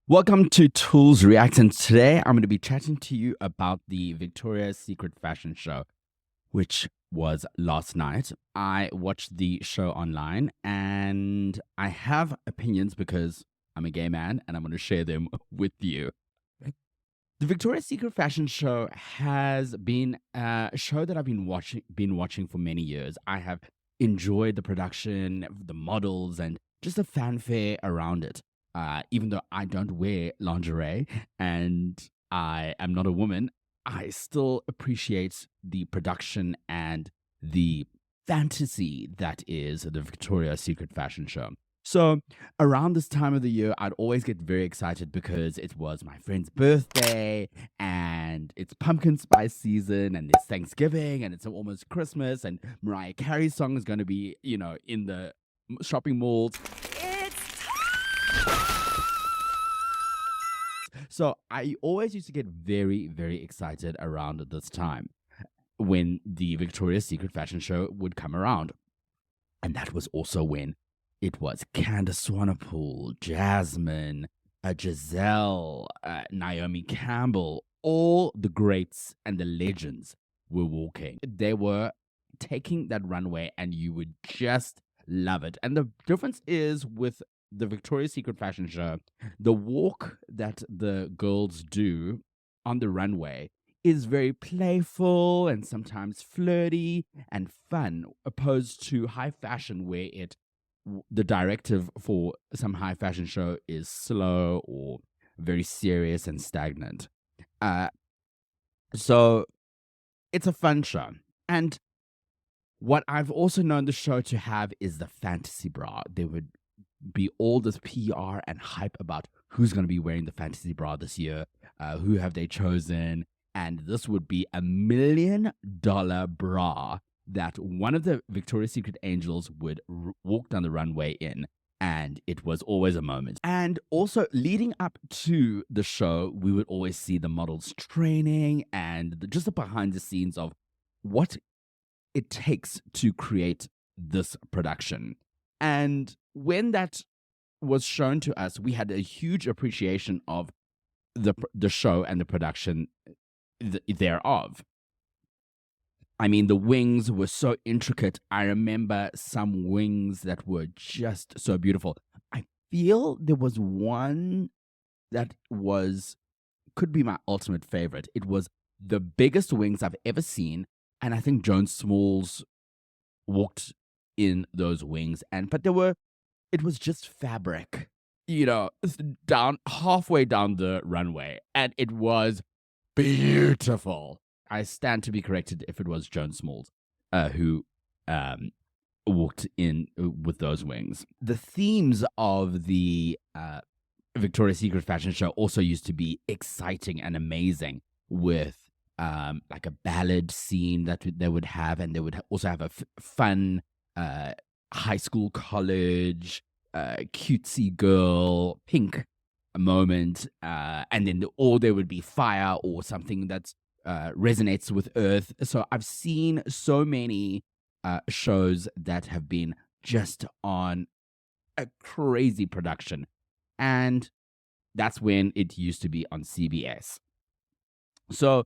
Welcome to Toolz Reacts, and today I'm going to be chatting to you about the Victoria's Secret fashion show, which was last night. I watched the show online, and I have opinions because I'm a gay man, and I'm going to share them with you. The Victoria's Secret fashion show has been a show that I've been watching for many years. I have enjoyed the production, the models, and just the fanfare around it. Even though I don't wear lingerie and I am not a woman, I still appreciate the production and the fantasy that is the Victoria's Secret fashion show. So around this time of the year, I'd always get very excited because it was my friend's birthday and it's pumpkin spice season and it's Thanksgiving and it's almost Christmas and Mariah Carey's song is going to be, in the shopping malls. So I always used to get very, very excited around this time when the Victoria's Secret fashion show would come around. And that was also when it was Candace Swanepoel, Jasmine, Giselle, Naomi Campbell, all the greats and the legends were walking. They were taking that runway and you would just love it. And the difference is with the Victoria's Secret fashion show, the walk that the girls do on the runway is very playful and sometimes flirty and fun, opposed to high fashion where the directive for some high fashion show is slow or very serious and stagnant. So it's a fun show. And what I've also known the show to have is the fantasy bra. There would be all this PR and hype about who's going to be wearing the fantasy bra this year, who have they chosen, and this would be $1 million bra that one of the Victoria's Secret angels would walk down the runway in, and it was always a moment. And also leading up to the show, we would always see the models training and just the behind the scenes of what it takes to create this production. And when that was shown to us, we had a huge appreciation of the show and the production thereof. I mean, the wings were so intricate. I remember some wings that were just so beautiful. I feel there was one that could be my ultimate favorite. It was the biggest wings I've ever seen, and I think Joan Smalls walked in those wings, but it was just fabric, down halfway down the runway, and it was beautiful. I stand to be corrected if it was Joan Smalls who walked in with those wings. The themes of the Victoria's Secret fashion show also used to be exciting and amazing, with like a ballad scene that they would have, and they would also have a fun high school, college, cutesy girl, pink moment, and then there would be fire or something that resonates with earth. So I've seen so many shows that have been just on a crazy production, and that's when it used to be on CBS. So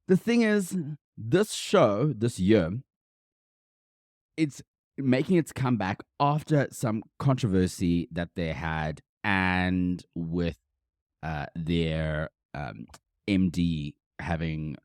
the thing is, this show this year, it's making its comeback after some controversy that they had, and with their MD having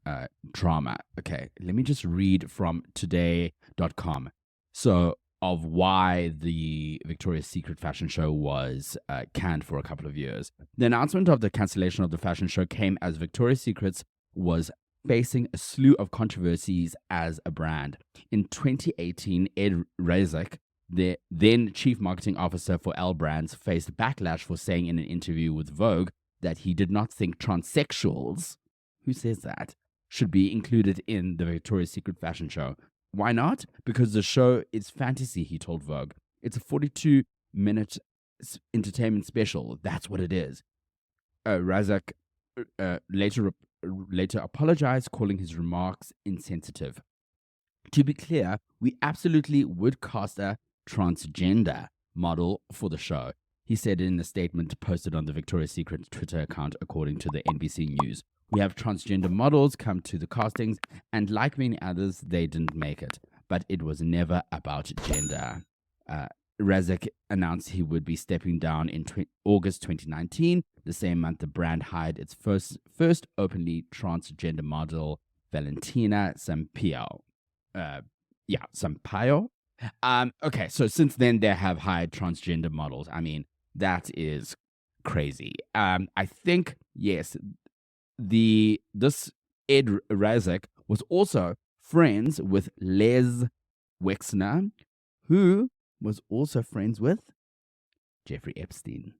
trauma. Okay, let me just read from today.com. So, of why the Victoria's Secret fashion show was canned for a couple of years. The announcement of the cancellation of the fashion show came as Victoria's Secret was facing a slew of controversies as a brand. In 2018, Ed Razak, the then chief marketing officer for L Brands, faced backlash for saying in an interview with Vogue that he did not think transsexuals, who says that, should be included in the Victoria's Secret fashion show. Why not? Because the show is fantasy, he told Vogue. It's a 42-minute entertainment special. That's what it is. Razak later apologized, calling his remarks insensitive. To be clear, we absolutely would cast a transgender model for the show. He said in a statement posted on the Victoria's Secret Twitter account, according to the NBC News. We have transgender models come to the castings, and like many others, they didn't make it. But it was never about gender. Razek announced he would be stepping down in August 2019. The same month, the brand hired its first openly transgender model, Valentina Sampaio. Sampaio. Okay, so since then they have hired transgender models. I mean, that is crazy. I think yes, this Ed Razek was also friends with Les Wexner, who was also friends with Jeffrey Epstein.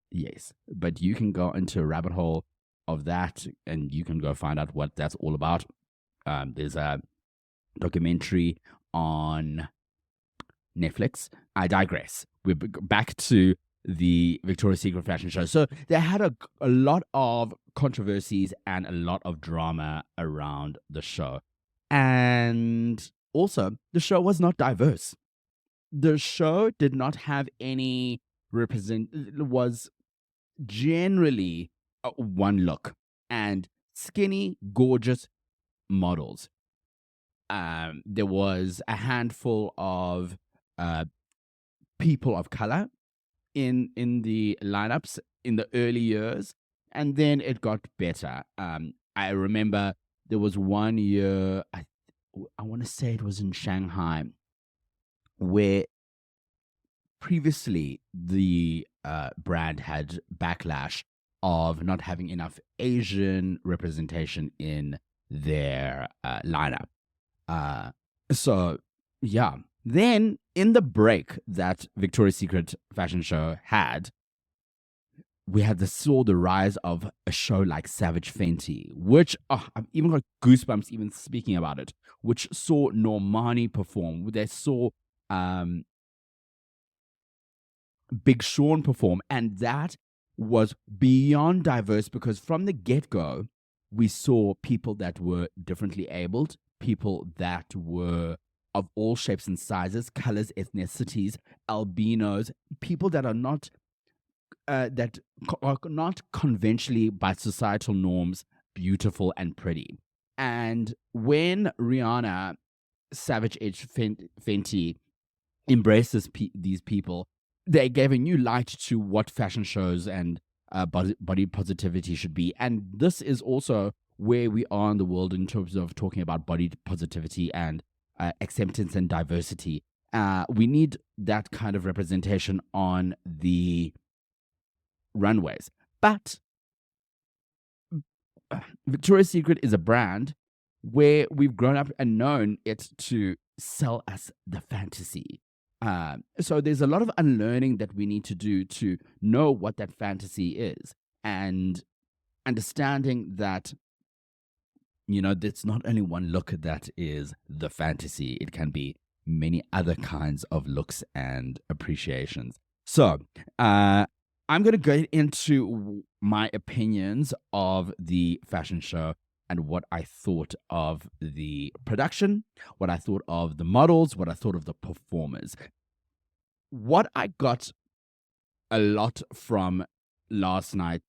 Yes, but you can go into a rabbit hole of that and you can go find out what that's all about. There's a documentary on Netflix. I digress. We're back to the Victoria's Secret fashion show. So they had a lot of controversies and a lot of drama around the show. And also, the show was not diverse. The show did not have any was generally one look and skinny, gorgeous models. There was a handful of people of color in the lineups in the early years, and then it got better. I remember there was one year, I want to say it was in Shanghai, where previously the brand had backlash of not having enough Asian representation in their lineup. So yeah. Then in the break that Victoria's Secret fashion show had, we saw the rise of a show like Savage Fenty, which I've even got goosebumps even speaking about it, which saw Normani perform. They saw Big Sean perform, and that was beyond diverse because from the get-go, we saw people that were differently abled, people that were of all shapes and sizes, colors, ethnicities, albinos, people that are not not conventionally by societal norms beautiful and pretty. And when Rihanna Savage Edge Fenty embraces these people, they gave a new light to what fashion shows and body positivity should be. And this is also where we are in the world in terms of talking about body positivity and acceptance and diversity. We need that kind of representation on the runways. But Victoria's Secret is a brand where we've grown up and known it to sell us the fantasy. So there's a lot of unlearning that we need to do to know what that fantasy is, and understanding that, it's not only one look that is the fantasy. It can be many other kinds of looks and appreciations. So I'm going to go into my opinions of the fashion show and what I thought of the production, what I thought of the models, what I thought of the performers. What I got a lot from last night's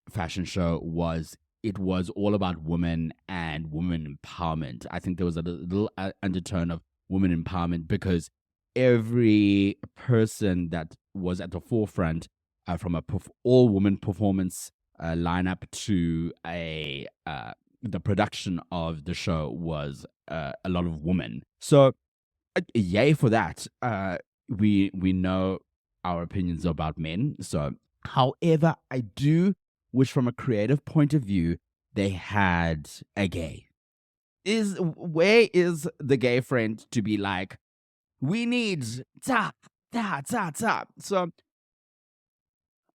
fashion show was it was all about women and women empowerment. I think there was a little undertone of women empowerment because every person that was at the forefront from a all-woman performance lineup to the production of the show was a lot of women. So, yay for that. We know our opinions about men. So, however, I do wish from a creative point of view, they had a gay. Where is the gay friend to be like, we need ta, ta, ta, ta. So,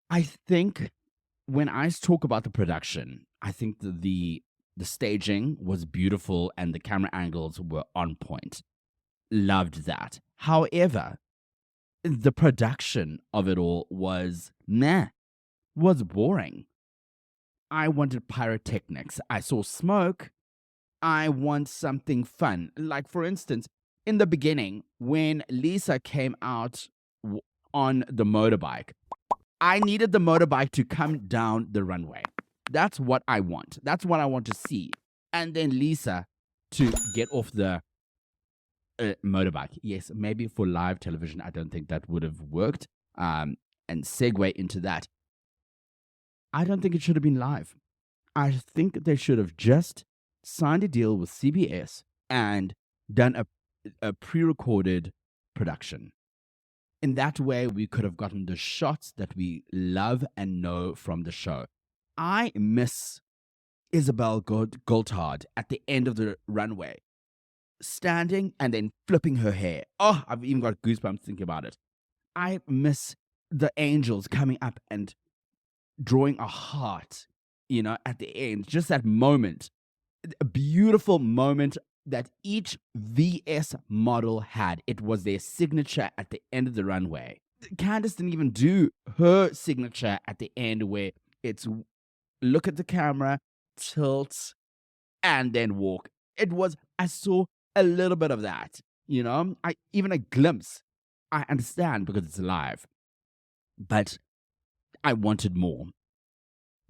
I think when I talk about the production, I think the staging was beautiful and the camera angles were on point. Loved that. However, the production of it all was boring. I wanted pyrotechnics. I saw smoke. I want something fun. Like, for instance, in the beginning, when Lisa came out on the motorbike, I needed the motorbike to come down the runway. That's what I want. That's what I want to see. And then Lisa to get off the motorbike. Yes, maybe for live television, I don't think that would have worked. And segue into that. I don't think it should have been live. I think they should have just signed a deal with CBS and done a pre-recorded production. In that way, we could have gotten the shots that we love and know from the show. I miss Isabel Goldhard at the end of the runway, standing and then flipping her hair. Oh, I've even got goosebumps thinking about it. I miss the angels coming up and drawing a heart, at the end. Just that moment, a beautiful moment that each VS model had. It was their signature at the end of the runway. Candace didn't even do her signature at the end where it's look at the camera, tilt, and then walk. I saw a little bit of that, even a glimpse. I understand because it's live, but I wanted more.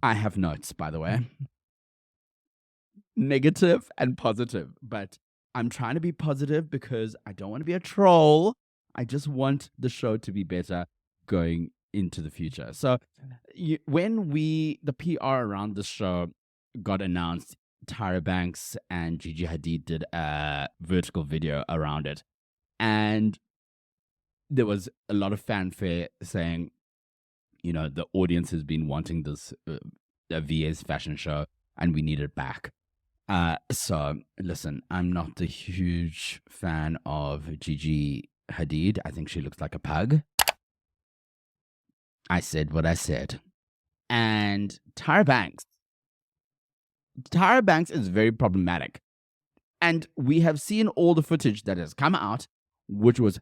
I have notes, by the way. Negative and positive, but I'm trying to be positive because I don't want to be a troll. I just want the show to be better going into the future. So when the PR around the show got announced, Tyra Banks and Gigi Hadid did a vertical video around it. And there was a lot of fanfare saying, the audience has been wanting this VA's fashion show and we need it back. So listen, I'm not a huge fan of Gigi Hadid. I think she looks like a pug. I said what I said. And Tyra Banks is very problematic. And we have seen all the footage that has come out, which was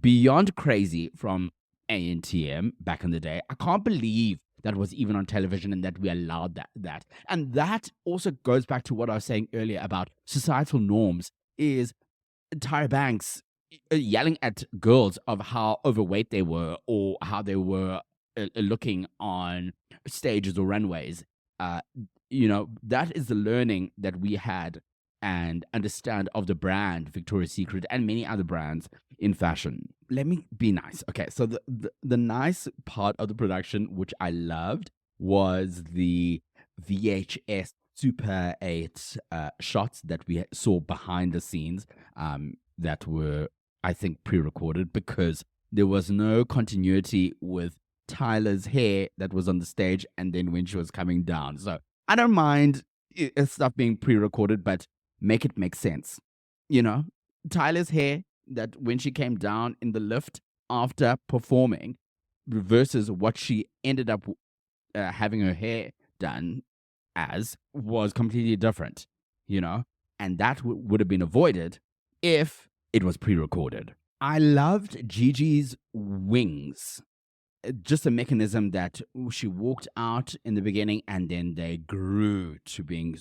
beyond crazy from ANTM back in the day. I can't believe that was even on television and that we allowed that. And that also goes back to what I was saying earlier about societal norms, is Tyra Banks yelling at girls of how overweight they were or how they were looking on stages or runways. That is the learning that we had and understand of the brand Victoria's Secret and many other brands in fashion. Let me be nice. Okay, so the nice part of the production, which I loved, was the VHS Super 8 shots that we saw behind the scenes that were, I think, pre-recorded because there was no continuity with Tyler's hair that was on the stage and then when she was coming down. So I don't mind stuff being pre-recorded, but make it make sense. Tyler's hair that when she came down in the lift after performing versus what she ended up having her hair done as was completely different, and that would have been avoided if it was pre-recorded. I loved Gigi's wings. Just a mechanism that she walked out in the beginning and then they grew to being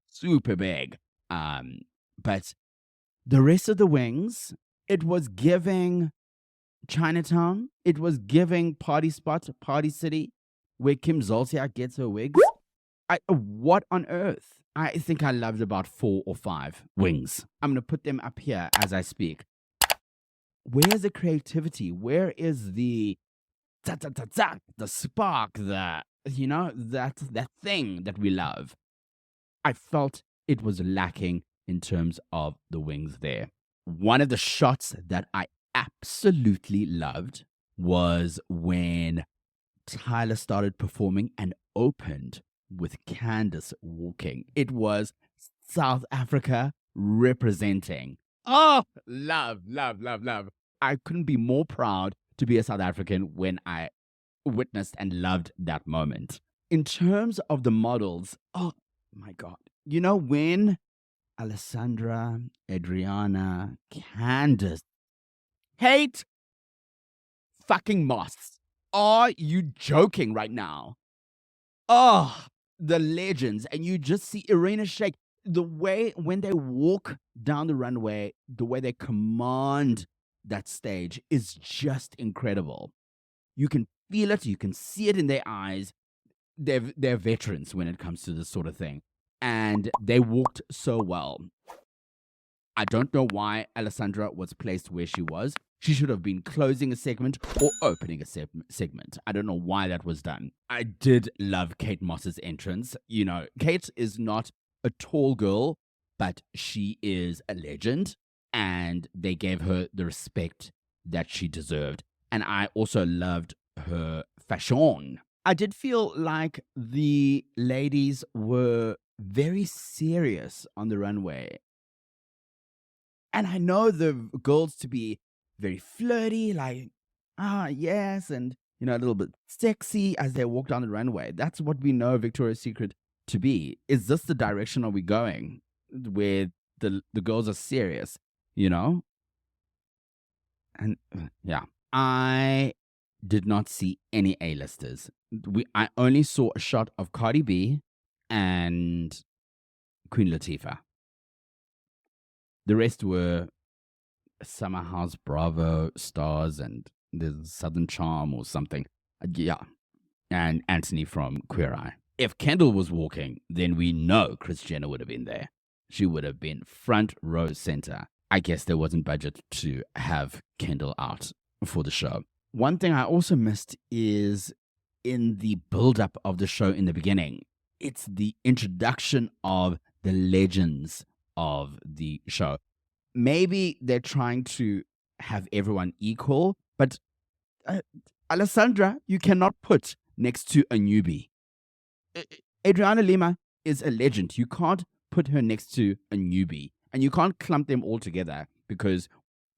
super big. But the rest of the wings, it was giving Chinatown. It was giving Party Spot, Party City, where Kim Zolciak gets her wigs. What on earth? I think I loved about 4 or 5 wings. I'm going to put them up here as I speak. Where's the creativity? Where is the the spark, that thing that we love? I felt it was lacking in terms of the wings there. One of the shots that I absolutely loved was when Tyler started performing and opened with Candace walking. It was South Africa representing. Oh, love, love, love, love. I couldn't be more proud to be a South African when I witnessed and loved that moment. In terms of the models, oh my God. When Alessandra, Adriana, Candace, Kate fucking Moss. Are you joking right now? Oh, the legends. And you just see Irina Shayk. The way when they walk down the runway, the way they command that stage is just incredible. You can feel it. You can see it in their eyes. They're veterans when it comes to this sort of thing. And they walked so well. I don't know why Alessandra was placed where she was. She should have been closing a segment or opening a segment. I don't know why that was done. I did love Kate Moss's entrance. You know, Kate is not a tall girl, but she is a legend, and they gave her the respect that she deserved. And I also loved her fashion. I did feel like the ladies were very serious on the runway. And I know the girls to be very flirty, like, yes, and, you know, a little bit sexy as they walk down the runway. That's what we know Victoria's Secret to be. Is this the direction are we going, where the girls are serious, you know? And yeah, I did not see any A-listers. I only saw a shot of Cardi B and Queen Latifah. The rest were Summer House Bravo stars and the Southern Charm or something. Yeah. And Anthony from Queer Eye. If Kendall was walking, then we know Kris Jenner would have been there. She would have been front row center. I guess there wasn't budget to have Kendall out for the show. One thing I also missed is in the build-up of the show in the beginning. It's the introduction of the legends of the show. Maybe they're trying to have everyone equal, but Alessandra, you cannot put next to a newbie. Adriana Lima is a legend. You can't put her next to a newbie, and you can't clump them all together because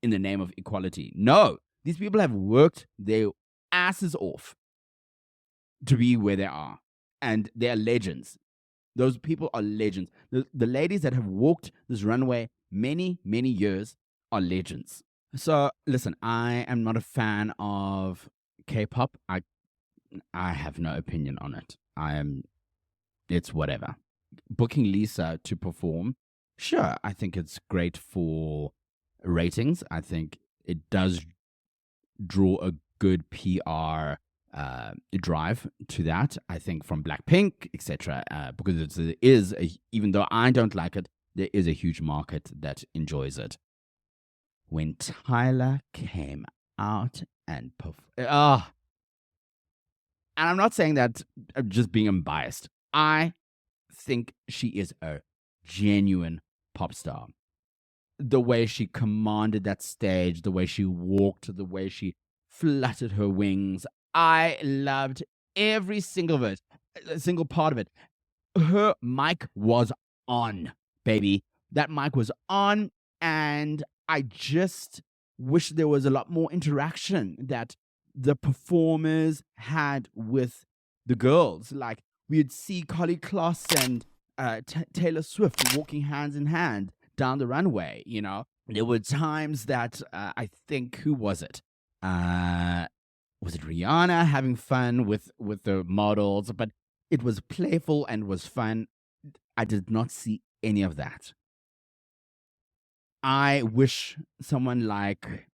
in the name of equality. No, these people have worked their asses off to be where they are, and they're legends. Those people are legends. The ladies that have walked this runway many, many years are legends. So, listen, I am not a fan of K-pop. I have no opinion on it. It's whatever. Booking Lisa to perform, sure, I think it's great for ratings. I think it does draw a good PR drive to that. I think from Blackpink, etc., because it is, even though I don't like it, there is a huge market that enjoys it. When Tyler came out and and I'm not saying that I'm just being unbiased. I think she is a genuine pop star. The way she commanded that stage, the way she walked, the way she fluttered her wings, I loved every single part of it. Her mic was on, baby. That mic was on, and I just wish there was a lot more interaction that the performers had with the girls. Like, we'd see Carly Kloss and Taylor Swift walking hands in hand down the runway, you know. There were times that I think, who was it? Was it Rihanna having fun with the models? But it was playful and was fun. I did not see any of that. I wish someone like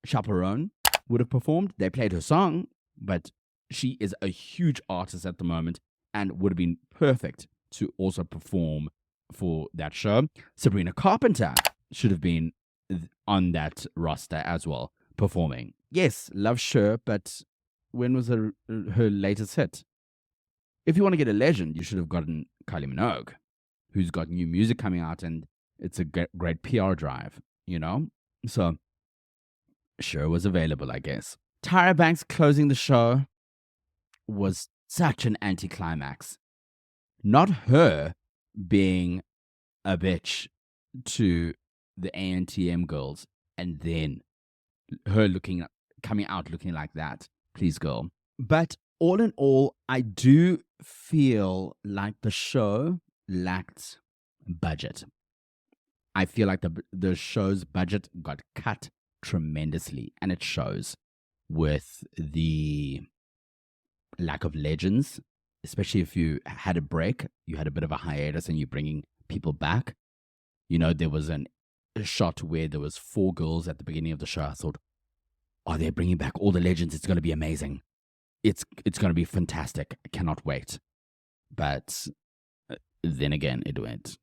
Chaperone would have performed. They played her song, but she is a huge artist at the moment and would have been perfect to also perform for that show. Sabrina Carpenter should have been on that roster as well, performing. Yes, love Cher, but when was her latest hit? If you want to get a legend, you should have gotten Kylie Minogue, who's got new music coming out, and it's a great PR drive, you know? So, Cher was available, I guess. Tyra Banks closing the show was such an anticlimax. Not her being a bitch to the ANTM girls, and then her coming out looking like that. Please, girl. But all in all, I do feel like the show lacked budget. I feel like the show's budget got cut tremendously, and it shows with the lack of legends, especially if you had a break, you had a bit of a hiatus and you're bringing people back. You know, there was a shot where there was 4 girls at the beginning of the show. I thought, oh, they're bringing back all the legends. It's going to be amazing. it's going to be fantastic. I cannot wait. But then again, it went.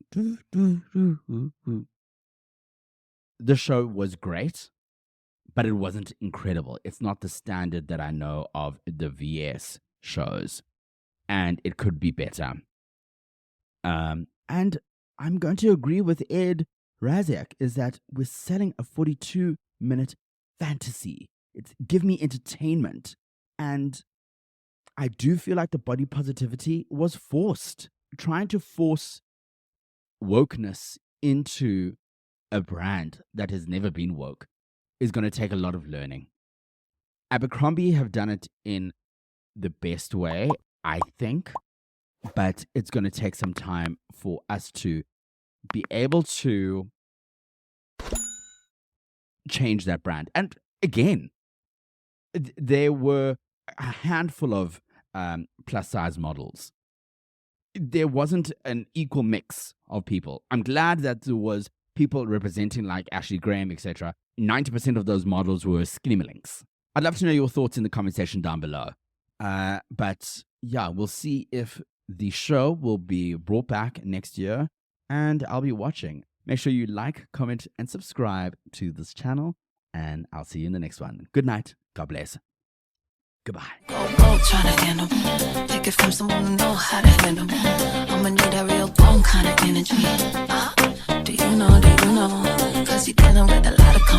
The show was great, but it wasn't incredible. It's not the standard that I know of the VS shows, and it could be better. And I'm going to agree with Ed Raziak, is that we're selling a 42-minute fantasy. It's give me entertainment. And I do feel like the body positivity was forced. Trying to force wokeness into a brand that has never been woke is going to take a lot of learning. Abercrombie have done it in the best way, I think, but it's going to take some time for us to be able to change that brand. And again, there were a handful of plus size models. There wasn't an equal mix of people. I'm glad that there was people representing like Ashley Graham, etc. 90% of those models were skinny links. I'd love to know your thoughts in the comment section down below. But yeah, we'll see if the show will be brought back next year, and I'll be watching. Make sure you like, comment, and subscribe to this channel, and I'll see you in the next one. Good night. God bless. Goodbye. Trying to handle, take it from someone who know how to handle. I'ma need that real bone kind of energy. Do you know? Cause you're dealing with a